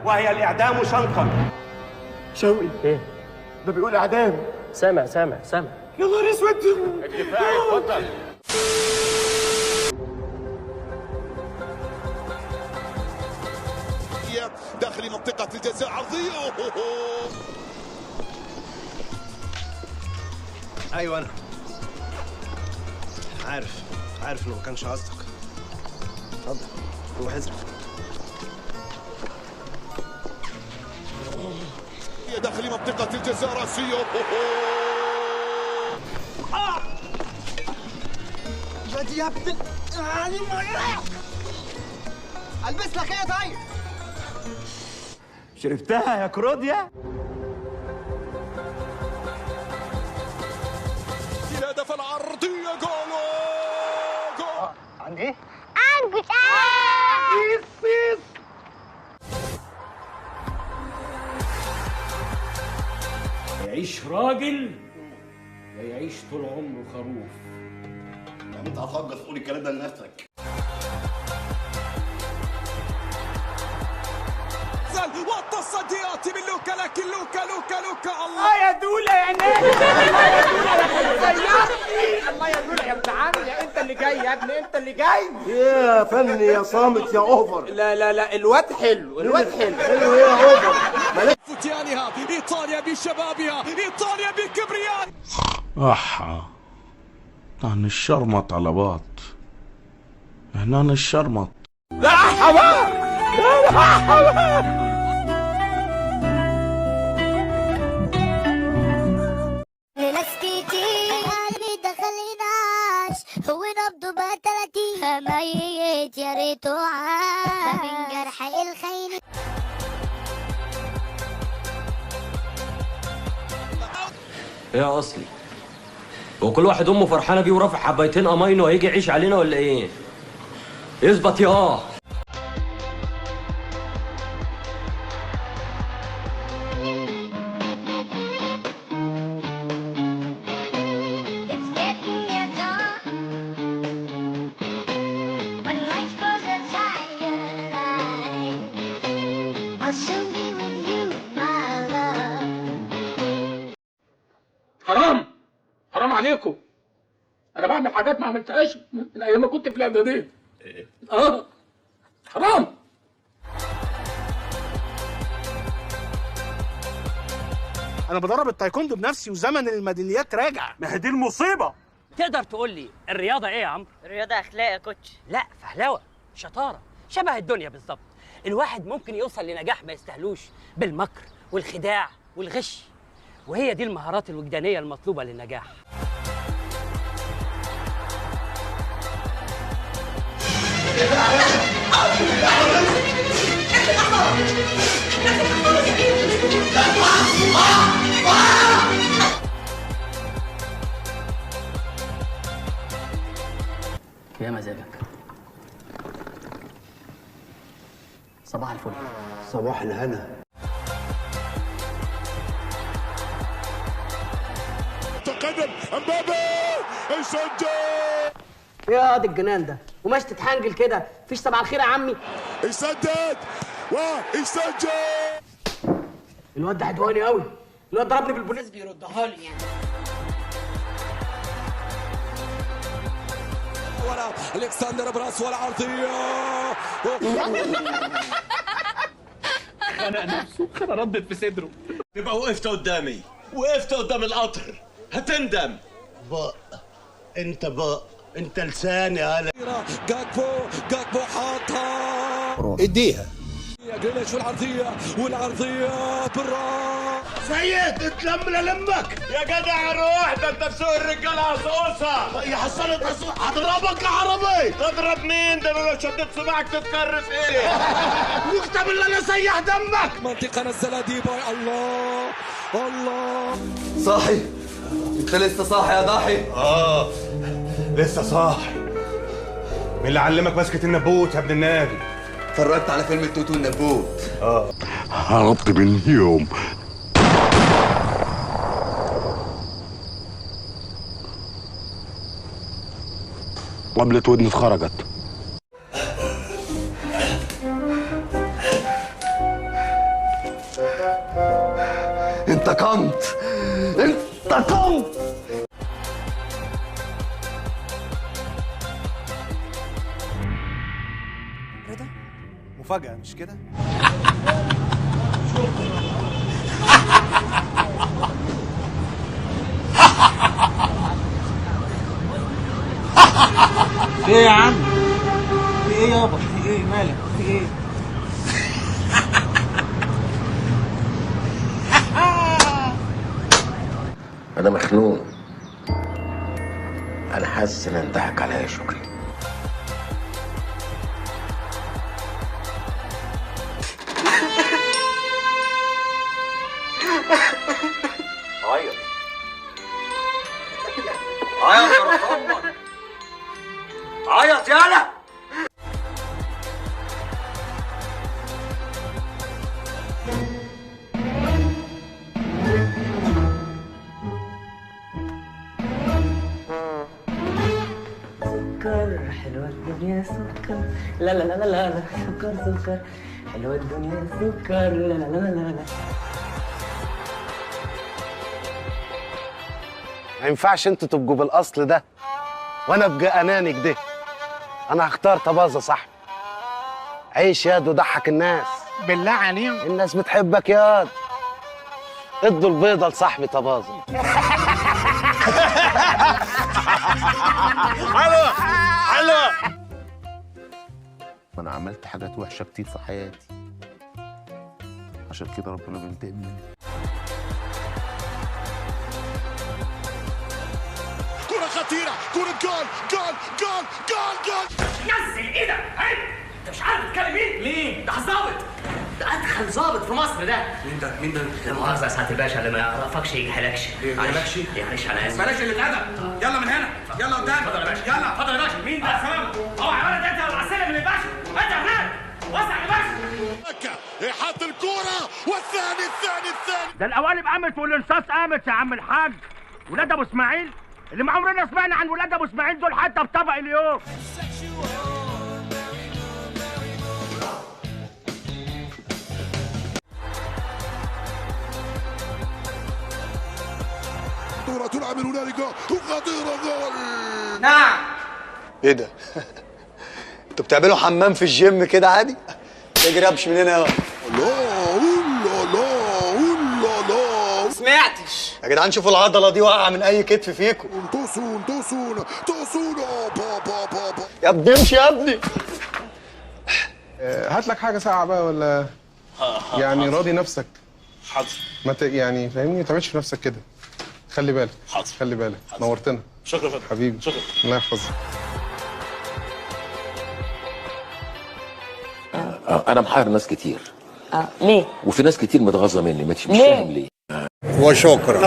وهي الإعدام شنقا. شوقي ايه؟ ده بيقول اعدام. سامع. يا نهار اسود. الدفاع اتفضل. داخل منطقة الجزاء عرضية. ايوه انا عارف انه ما كانش قصدك. اتفضل روح ازرق. داخل منطقة الجزاء راسية. بدي يا ابن البس لك ايه طيب؟ شربتها يا كروديا؟ الهدف العرضية جول. عن ايه؟ عنكش يعيش راجل يا يعيش طول عمره خروف. يعني انت هتهجص تقول الكلام ده لنفسك. والتصديات من لوكا، لكن لوكا الله يا دولة يا نادي. الله يا دولة يا سيارتي. الله يا دولة يا ابن عمي. انت اللي جاي يا ابني، انت اللي جاي. يا فني يا صامت يا اوفر. لا الواد حلو، الواد حلو. حلو ايه يا اوفر؟ فتيانها ايطاليا بشبابها، ايطاليا بكبرياء. عن الشرمط على باط هنا الشرمط. لا حمار. لا حمار. ناس كتير قلبي دخليناش هو نبضه بقى 30 ميت يا ريته عاش من جرح الخيل. يا اصلي هو كل واحد امه فرحانه بيه ورافع حبايتين امينو هيجي يعيش علينا ولا ايه؟ اثبت يا حرام عليكم. انا بعمل حاجات ما عملتهاش من ايام ما كنت في الاعداديه. حرام. انا بدرب التايكوندو بنفسي وزمن الميداليات راجع. ما هي دي المصيبة. تقدر تقول لي الرياضه ايه يا عمرو؟ الرياضة أخلاق يا كوتش. لا فهلوه، شطاره، شبه الدنيا بالظبط. الواحد ممكن يوصل لنجاح ما يستاهلوش بالمكر والخداع والغش، وهي دي المهارات الوجدانيه المطلوبه للنجاح. يا مزاجك. صباح الفل. صباح الهنا. تقدم امبابي يسجل. يا دي الجنان ده وماشي تتحنجل كده، مفيش صباح الخير يا عمي. يسدد ويسجل. الواد ده عدواني قوي، الواد ضربني بالبوليس بيردها لي يعني. ولا الكسندر براس ولا عرضيه. خنق نفسه، ردت في صدره. تبقى وقفت قدامي، وقفت قدام القطر، هتندم. بق انت بق انت لساني هلا. جاكبو حاطها. اديها يا جريليش والعرضيه بالراس. سيد اتلم للمك يا جدع روح، ده انت بسوق الرجاله هصوصه. يا حصلت هضربك يا عربي. تضرب مين؟ ده انا لو شديت صباعك تتكرف ايه؟ واكتب اللي انا سيح دمك. منطقه نزلها ديباي. الله صاحي؟ انت لسه صاحي يا ضاحي؟ لسه صاحي. مين اللي علمك مسكة النبوت يا ابن النادي؟ اتفرجت على فيلم التوتو النبوت. هربت من يوم قبلة ودني اتخرجت. انتقمت. انتقمت. رضا مفاجأة مش كده؟ في ايه يا عم؟ في ايه يابا؟ في ايه مالك؟ في ايه؟ انا مخنوق. انا حاسس ان انضحك عليا شكري. عيط عيط يا رحمن، عيط يالا. سكر حلوة الدنيا سكر، لا لا لا لا لا سكر سكر حلوة الدنيا سكر، لا لا لا لا لا. ما ينفعش انتوا تبقوا بالاصل ده وانا ابقى اناني كده. انا هختار طبازه صاحبي. عيش ياد وضحك الناس. بالله عليهم الناس بتحبك ياد. ادوا البيضه لصاحبي طبازه. حلوه حلوه. انا عملت حاجات وحشه كتير في حياتي، عشان كده ربنا بينتقم مني. كرة خطيرة، كرة جول جول جول جول جول. نزل ايدك. هاي انت مش عارف تتكلم مين؟ ده ظابط، ده ادخل ظابط في مصر ده. مين ده؟ مين ده؟ لا مؤاخذة يا سعادة الباشا، اللي ما يعرفكش يجهلكش. يجهلكش؟ معلش انا اسف. بلاش اللي اتقدم. يلا من هنا، يلا قدام. اتفضل يا باشا. يلا اتفضل يا باشا. مين ده؟ اوعى يا ولد، انت العسلة من الباشا. انت هناك وسع يا باشا. حط الكرة والثاني ده القوالب قامت والانصاص قامت يا عم الحاج. ولاد ابو اسماعيل اللي ما عمرنا سمعنا عن ولاد ابو اسماعيل دول حتى بطبق اليوم. كرة تلعب من هنالك وخطيرة جول. نعم. ايه ده؟ انتوا بتعملوا حمام في الجيم كده عادي؟ اجري ابش من هنا يا سمعتش يا جدعان. شوفوا العضله دي واقعه من اي كتف فيكم. توسون توسون توسون. با يا ابني امشي يا ابني. هات لك حاجة ساقعة بقى ولا يعني راضي نفسك. حاضر. ما يعني فاهمني، ما تعملش في نفسك كده. خلي بالك. حاضر. خلي بالك. نورتنا. شكرا فندم. حبيبي. شكرا. الله يحفظك. انا محير ناس كتير. ليه؟ وفي ناس كتير متغاظه مني، مش ليه؟ فاهم ليه. وشكرا.